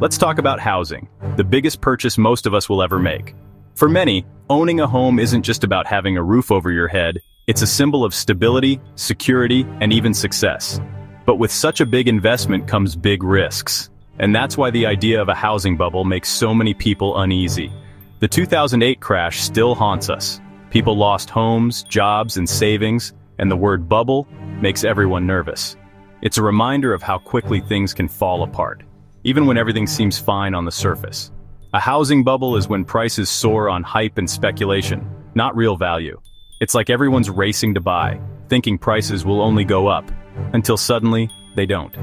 Let's talk about housing, the biggest purchase most of us will ever make. For many, owning a home isn't just about having a roof over your head, it's a symbol of stability, security, and even success. But with such a big investment comes big risks. And that's why the idea of a housing bubble makes so many people uneasy. The 2008 crash still haunts us. People lost homes, jobs, and savings, and the word bubble makes everyone nervous. It's a reminder of how quickly things can fall apart, even when everything seems fine on the surface. A housing bubble is when prices soar on hype and speculation, not real value. It's like everyone's racing to buy, thinking prices will only go up, until suddenly, they don't.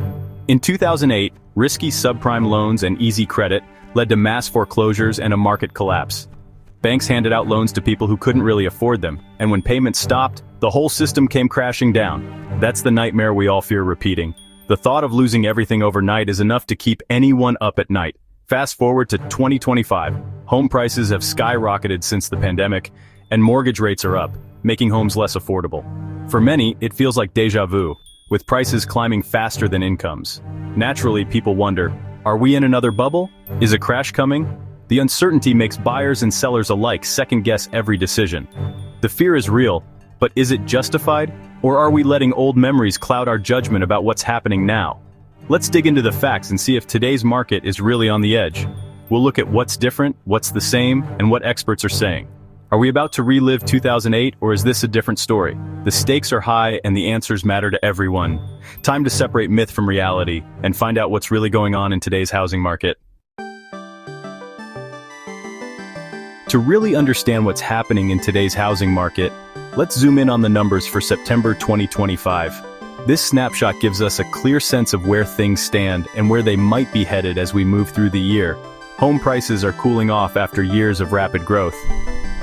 In 2008, risky subprime loans and easy credit led to mass foreclosures and a market collapse. Banks handed out loans to people who couldn't really afford them, and when payments stopped, the whole system came crashing down. That's the nightmare we all fear repeating. The thought of losing everything overnight is enough to keep anyone up at night. Fast forward to 2025, home prices have skyrocketed since the pandemic, and mortgage rates are up, making homes less affordable. For many, it feels like déjà vu, with prices climbing faster than incomes. Naturally, people wonder, are we in another bubble? Is a crash coming? The uncertainty makes buyers and sellers alike second-guess every decision. The fear is real, but is it justified? Or are we letting old memories cloud our judgment about what's happening now? Let's dig into the facts and see if today's market is really on the edge. We'll look at what's different, what's the same, and what experts are saying. Are we about to relive 2008, or is this a different story? The stakes are high and the answers matter to everyone. Time to separate myth from reality and find out what's really going on in today's housing market. To really understand what's happening in today's housing market, let's zoom in on the numbers for September 2025. This snapshot gives us a clear sense of where things stand and where they might be headed as we move through the year. Home prices are cooling off after years of rapid growth.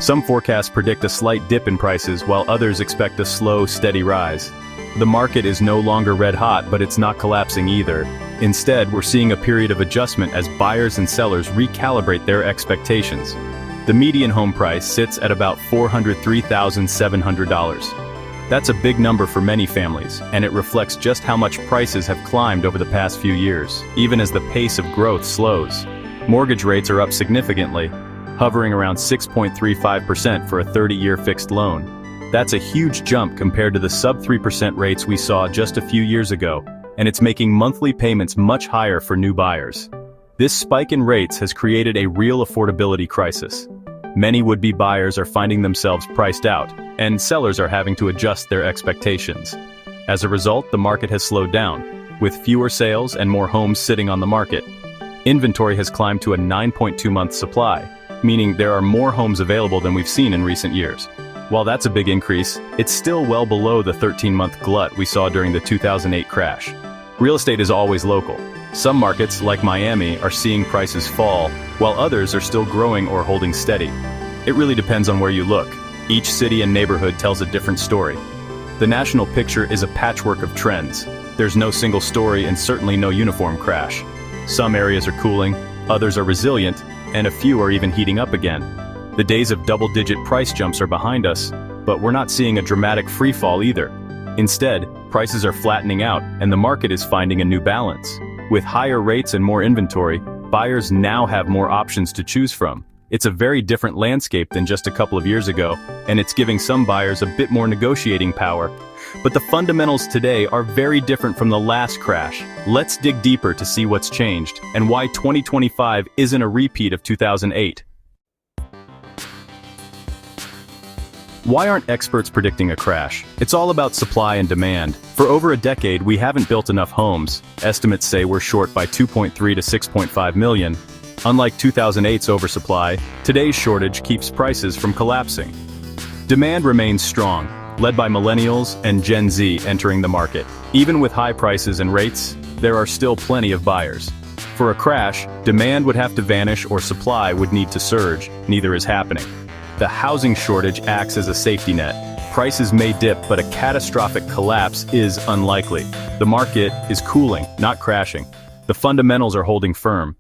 Some forecasts predict a slight dip in prices, while others expect a slow, steady rise. The market is no longer red hot, but it's not collapsing either. Instead, we're seeing a period of adjustment as buyers and sellers recalibrate their expectations. The median home price sits at about $403,700. That's a big number for many families, and it reflects just how much prices have climbed over the past few years, even as the pace of growth slows. Mortgage rates are up significantly, hovering around 6.35% for a 30-year fixed loan. That's a huge jump compared to the sub-3% rates we saw just a few years ago, and it's making monthly payments much higher for new buyers. This spike in rates has created a real affordability crisis. Many would-be buyers are finding themselves priced out, and sellers are having to adjust their expectations. As a result, the market has slowed down, with fewer sales and more homes sitting on the market. Inventory has climbed to a 9.2-month supply, meaning there are more homes available than we've seen in recent years. While that's a big increase, it's still well below the 13-month glut we saw during the 2008 crash. Real estate is always local. Some markets, like Miami, are seeing prices fall, while others are still growing or holding steady. It really depends on where you look. Each city and neighborhood tells a different story. The national picture is a patchwork of trends. There's no single story and certainly no uniform crash. Some areas are cooling, others are resilient, and a few are even heating up again. The days of double-digit price jumps are behind us, but we're not seeing a dramatic freefall either. Instead, prices are flattening out and the market is finding a new balance. With higher rates and more inventory, buyers now have more options to choose from. It's a very different landscape than just a couple of years ago, and it's giving some buyers a bit more negotiating power. But the fundamentals today are very different from the last crash. Let's dig deeper to see what's changed and why 2025 isn't a repeat of 2008. Why aren't experts predicting a crash? It's all about supply and demand. For over a decade, we haven't built enough homes. Estimates say we're short by 2.3 to 6.5 million. Unlike 2008's oversupply, today's shortage keeps prices from collapsing. Demand remains strong, led by millennials and Gen Z entering the market. Even with high prices and rates, there are still plenty of buyers. For a crash, demand would have to vanish or supply would need to surge. Neither is happening. The housing shortage acts as a safety net. Prices may dip, but a catastrophic collapse is unlikely. The market is cooling, not crashing. The fundamentals are holding firm.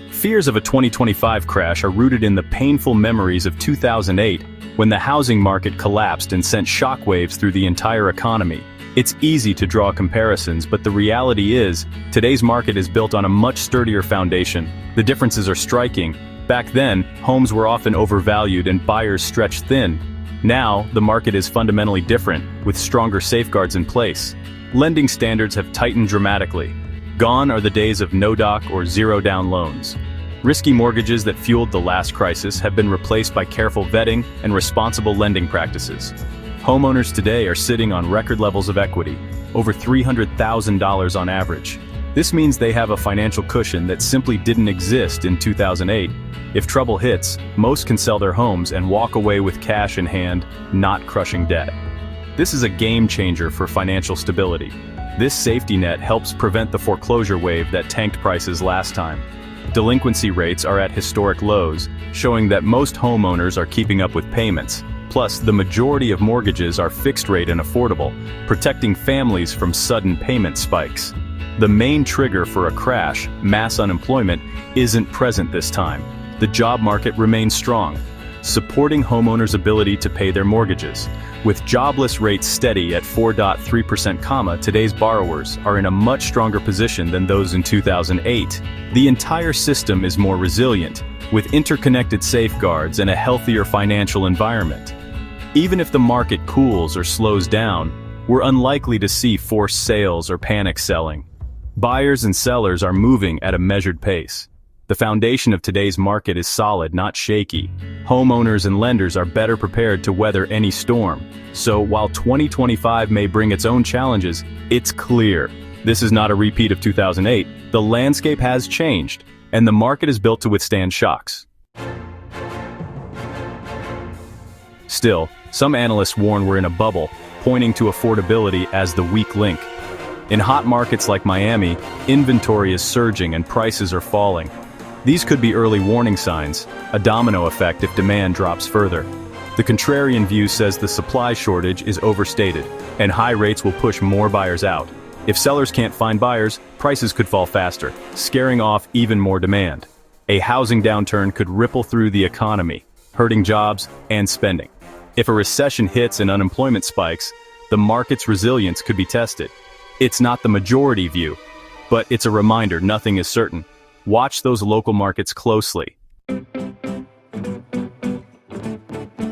Fears of a 2025 crash are rooted in the painful memories of 2008, when the housing market collapsed and sent shockwaves through the entire economy. It's easy to draw comparisons, but the reality is, today's market is built on a much sturdier foundation. The differences are striking. Back then, homes were often overvalued and buyers stretched thin. Now, the market is fundamentally different, with stronger safeguards in place. Lending standards have tightened dramatically. Gone are the days of no-doc or zero-down loans. Risky mortgages that fueled the last crisis have been replaced by careful vetting and responsible lending practices. Homeowners today are sitting on record levels of equity, over $300,000 on average. This means they have a financial cushion that simply didn't exist in 2008. If trouble hits, most can sell their homes and walk away with cash in hand, not crushing debt. This is a game changer for financial stability. This safety net helps prevent the foreclosure wave that tanked prices last time. Delinquency rates are at historic lows, showing that most homeowners are keeping up with payments. Plus, the majority of mortgages are fixed rate and affordable, protecting families from sudden payment spikes. The main trigger for a crash, mass unemployment, isn't present this time. The job market remains strong, supporting homeowners' ability to pay their mortgages. With jobless rates steady at 4.3%, today's borrowers are in a much stronger position than those in 2008. The entire system is more resilient, with interconnected safeguards and a healthier financial environment. Even if the market cools or slows down, we're unlikely to see forced sales or panic selling. Buyers and sellers are moving at a measured pace. The foundation of today's market is solid, not shaky. Homeowners and lenders are better prepared to weather any storm. So while 2025 may bring its own challenges, it's clear this is not a repeat of 2008. The landscape has changed, and the market is built to withstand shocks. Still, some analysts warn we're in a bubble, pointing to affordability as the weak link. In hot markets like Miami, inventory is surging and prices are falling. These could be early warning signs, a domino effect if demand drops further. The contrarian view says the supply shortage is overstated, and high rates will push more buyers out. If sellers can't find buyers, prices could fall faster, scaring off even more demand. A housing downturn could ripple through the economy, hurting jobs and spending. If a recession hits and unemployment spikes, the market's resilience could be tested. It's not the majority view, but it's a reminder nothing is certain. Watch those local markets closely.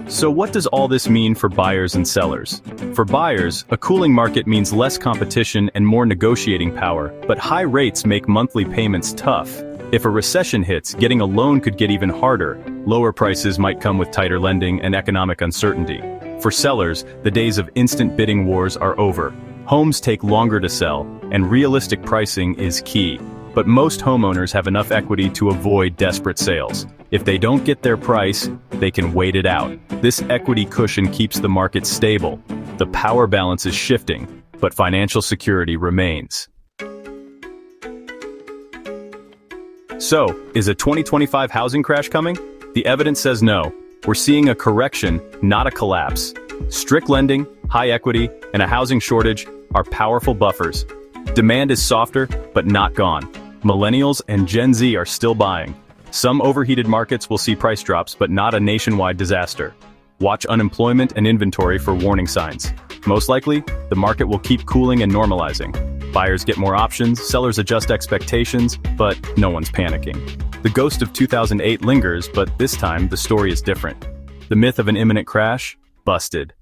So what does all this mean for buyers and sellers? For buyers, a cooling market means less competition and more negotiating power, but high rates make monthly payments tough. If a recession hits, getting a loan could get even harder. Lower prices might come with tighter lending and economic uncertainty. For sellers, the days of instant bidding wars are over. Homes take longer to sell, and realistic pricing is key. But most homeowners have enough equity to avoid desperate sales. If they don't get their price, they can wait it out. This equity cushion keeps the market stable. The power balance is shifting, but financial security remains. So, is a 2025 housing crash coming? The evidence says no. We're seeing a correction, not a collapse. Strict lending, high equity, and a housing shortage are powerful buffers. Demand is softer, but not gone. Millennials and Gen Z are still buying. Some overheated markets will see price drops, but not a nationwide disaster. Watch unemployment and inventory for warning signs. Most likely, the market will keep cooling and normalizing. Buyers get more options, sellers adjust expectations, but no one's panicking. The ghost of 2008 lingers, but this time the story is different. The myth of an imminent crash? Busted.